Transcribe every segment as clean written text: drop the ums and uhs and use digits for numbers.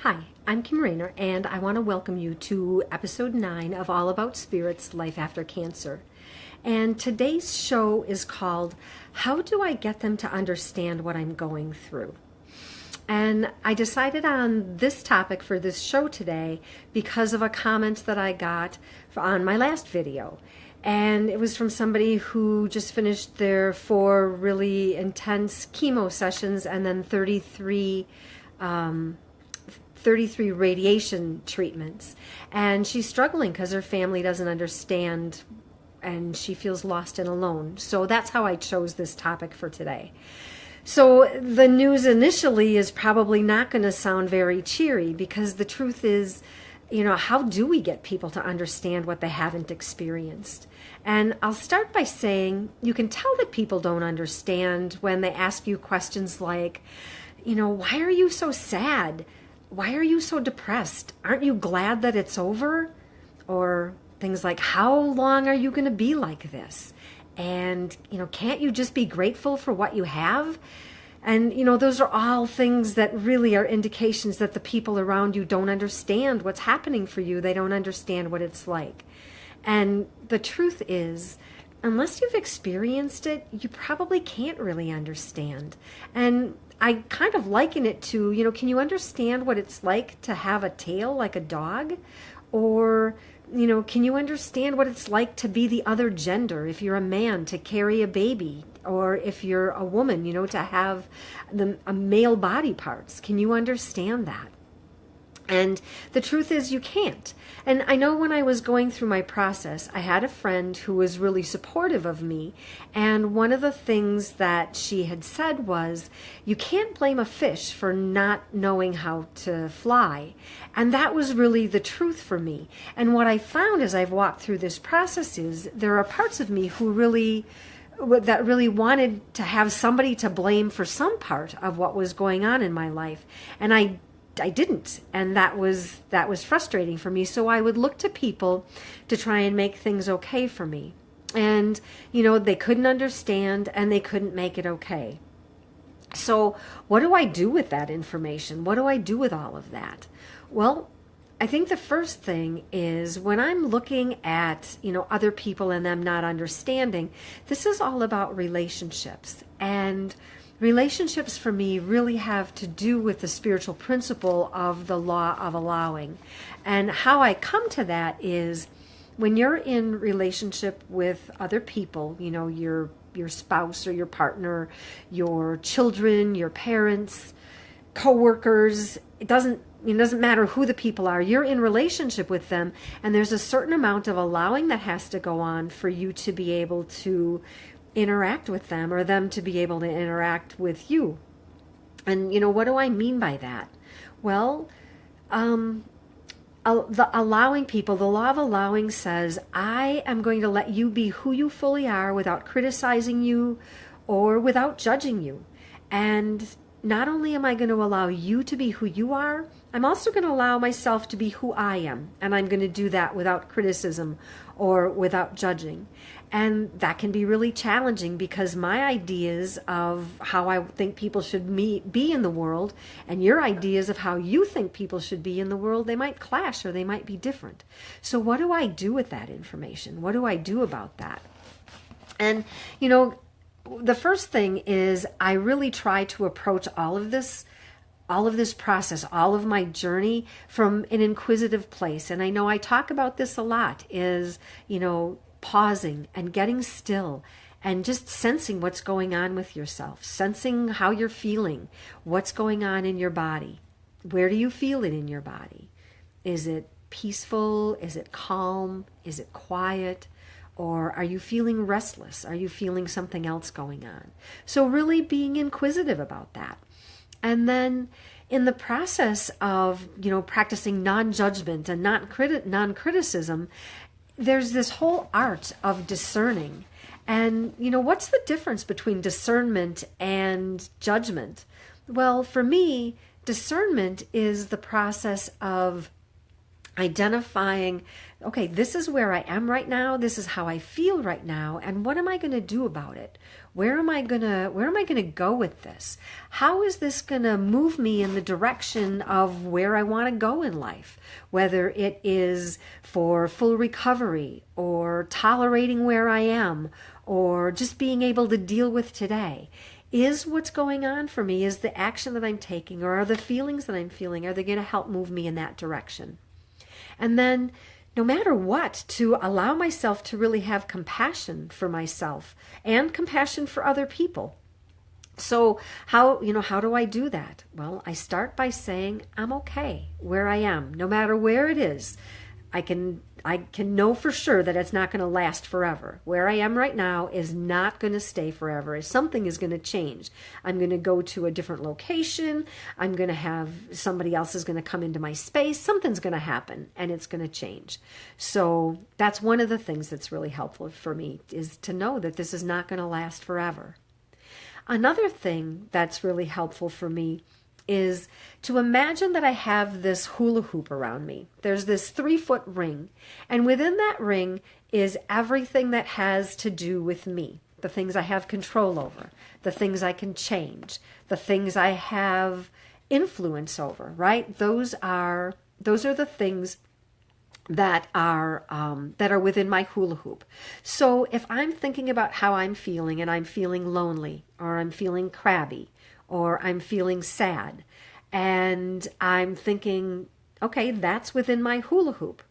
Hi, I'm Kim Rayner, and I want to welcome you to episode 9 of All About Spirits, Life After Cancer. And today's show is called, How Do I Get Them to Understand What I'm Going Through? And I decided on this topic for this show today because of a comment that I got on my last video. And it was from somebody who just finished their 4 really intense chemo sessions and then 33 radiation treatments. And she's struggling because her family doesn't understand and she feels lost and alone. So that's how I chose this topic for today. So the news initially is probably not going to sound very cheery because the truth is, how do we get people to understand what they haven't experienced? And I'll start by saying you can tell that people don't understand when they ask you questions like, why are you so sad? Why are you so depressed? Aren't you glad that it's over? Or things like, how long are you going to be like this? And, can't you just be grateful for what you have? And, those are all things that really are indications that the people around you don't understand what's happening for you. They don't understand what it's like. And the truth is, unless you've experienced it, you probably can't really understand. And I kind of liken it to, can you understand what it's like to have a tail like a dog? Or, can you understand what it's like to be the other gender? If you're a man, to carry a baby, or if you're a woman, to have a male body parts. Can you understand that? And the truth is you can't. And I know when I was going through my process, I had a friend who was really supportive of me. And one of the things that she had said was, you can't blame a fish for not knowing how to fly. And that was really the truth for me. And what I found as I've walked through this process is there are parts of me who really wanted to have somebody to blame for some part of what was going on in my life. And I didn't, and that was frustrating for me. So I would look to people to try and make things okay for me. And, they couldn't understand and they couldn't make it okay. So what do I do with that information? What do I do with all of that? Well, I think the first thing is when I'm looking at, other people and them not understanding, this is all about relationships. And relationships for me really have to do with the spiritual principle of the law of allowing. And how I come to that is when you're in relationship with other people, your spouse or your partner, your children, your parents, co-workers, it doesn't matter who the people are. You're in relationship with them, and there's a certain amount of allowing that has to go on for you to be able to interact with them or them to be able to interact with you. And, what do I mean by that? Well, the allowing people, the law of allowing says, I am going to let you be who you fully are without criticizing you or without judging you. And not only am I going to allow you to be who you are, I'm also going to allow myself to be who I am. And I'm going to do that without criticism or without judging. And that can be really challenging because my ideas of how I think people should be in the world and your ideas of how you think people should be in the world, they might clash or they might be different. So what do I do with that information? What do I do about that? And, the first thing is I really try to approach all of this process, all of my journey from an inquisitive place. And I know I talk about this a lot is, pausing and getting still and just sensing what's going on with yourself, sensing how you're feeling, what's going on in your body. Where do you feel it in your body? Is it peaceful? Is it calm? Is it quiet? Or are you feeling restless? Are you feeling something else going on? So really being inquisitive about that. And then in the process of, practicing non-judgment and non-criticism, there's this whole art of discerning. And, what's the difference between discernment and judgment? Well, for me, discernment is the process of identifying, okay, this is where I am right now. This is how I feel right now. And what am I going to do about it? Where am I going to go with this? How is this going to move me in the direction of where I want to go in life? Whether it is for full recovery or tolerating where I am or just being able to deal with today. Is what's going on for me, is the action that I'm taking, or are the feelings that I'm feeling, are they going to help move me in that direction? And then, no matter what, to allow myself to really have compassion for myself and compassion for other people. So how do I do that? Well, I start by saying I'm okay where I am, no matter where it is. I can know for sure that it's not going to last forever. Where I am right now is not going to stay forever. Something is going to change. I'm going to go to a different location. I'm going to have somebody else is going to come into my space. Something's going to happen and it's going to change. So that's one of the things that's really helpful for me, is to know that this is not going to last forever. Another thing that's really helpful for me is to imagine that I have this hula hoop around me. There's this 3-foot ring, and within that ring is everything that has to do with me, the things I have control over, the things I can change, the things I have influence over, right? Those are the things that are within my hula hoop. So if I'm thinking about how I'm feeling and I'm feeling lonely, or I'm feeling crabby, or I'm feeling sad, and I'm thinking, okay, that's within my hula hoop.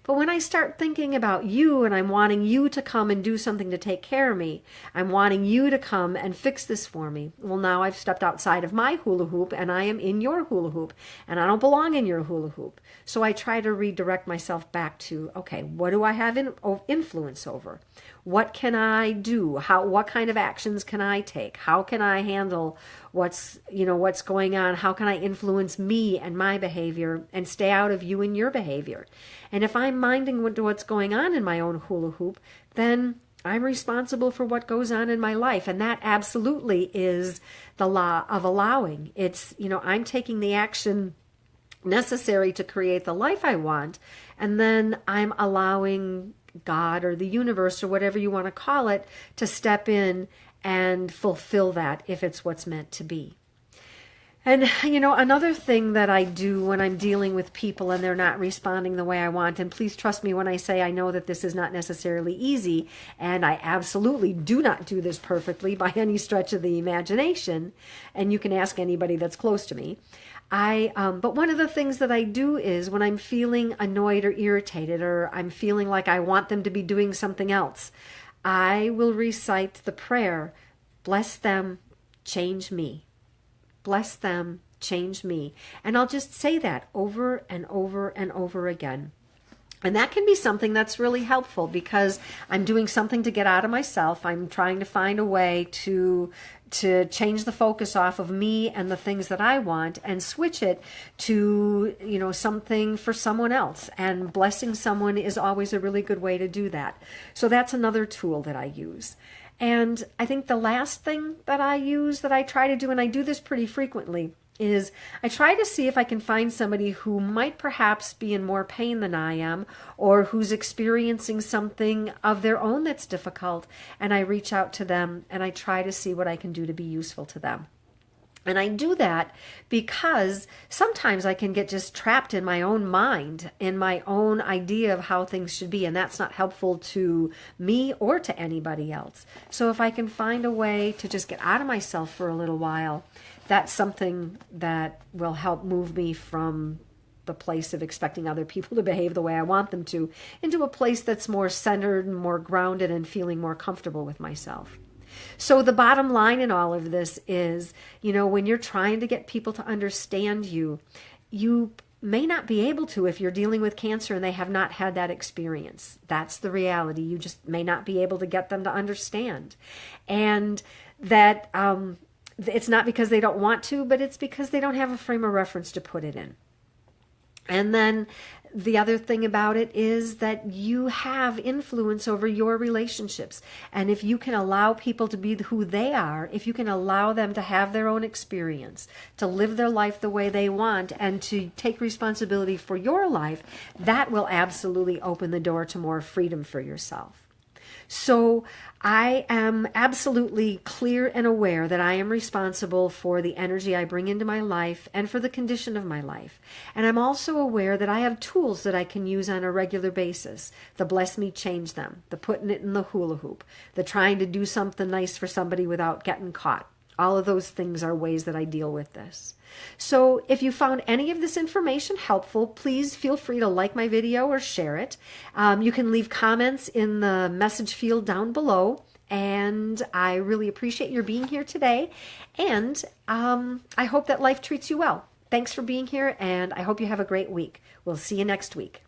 But when I start thinking about you and I'm wanting you to come and do something to take care of me, I'm wanting you to come and fix this for me. Well, now I've stepped outside of my hula hoop and I am in your hula hoop, and I don't belong in your hula hoop. So I try to redirect myself back to, okay, what do I have influence over? What can I do? What kind of actions can I take? How can I handle what's going on? How can I influence me and my behavior and stay out of you and your behavior? And if I'm minding what's going on in my own hula hoop, then I'm responsible for what goes on in my life. And that absolutely is the law of allowing. It's, I'm taking the action necessary to create the life I want, and then I'm allowing God or the universe or whatever you want to call it to step in and fulfill that if it's what's meant to be. And, another thing that I do when I'm dealing with people and they're not responding the way I want, and please trust me when I say I know that this is not necessarily easy, and I absolutely do not do this perfectly by any stretch of the imagination, and you can ask anybody that's close to me. But one of the things that I do is when I'm feeling annoyed or irritated, or I'm feeling like I want them to be doing something else, I will recite the prayer, bless them, change me. Bless them, change me. And I'll just say that over and over and over again. And that can be something that's really helpful because I'm doing something to get out of myself. I'm trying to find a way to change the focus off of me and the things that I want and switch it to, something for someone else. And blessing someone is always a really good way to do that. So that's another tool that I use. And I think the last thing that I use, that I try to do, and I do this pretty frequently, is I try to see if I can find somebody who might perhaps be in more pain than I am, or who's experiencing something of their own that's difficult, and I reach out to them and I try to see what I can do to be useful to them. And I do that because sometimes I can get just trapped in my own mind, in my own idea of how things should be, and that's not helpful to me or to anybody else. So if I can find a way to just get out of myself for a little while, that's something that will help move me from the place of expecting other people to behave the way I want them to, into a place that's more centered and more grounded and feeling more comfortable with myself. So the bottom line in all of this is, when you're trying to get people to understand you, you may not be able to if you're dealing with cancer and they have not had that experience. That's the reality. You just may not be able to get them to understand. And that it's not because they don't want to, but it's because they don't have a frame of reference to put it in. And then the other thing about it is that you have influence over your relationships. And if you can allow people to be who they are, if you can allow them to have their own experience, to live their life the way they want, and to take responsibility for your life, that will absolutely open the door to more freedom for yourself. So I am absolutely clear and aware that I am responsible for the energy I bring into my life and for the condition of my life. And I'm also aware that I have tools that I can use on a regular basis. The bless me, change them, the putting it in the hula hoop, the trying to do something nice for somebody without getting caught. All of those things are ways that I deal with this. So if you found any of this information helpful, please feel free to like my video or share it. You can leave comments in the message field down below. And I really appreciate your being here today. And I hope that life treats you well. Thanks for being here, and I hope you have a great week. We'll see you next week.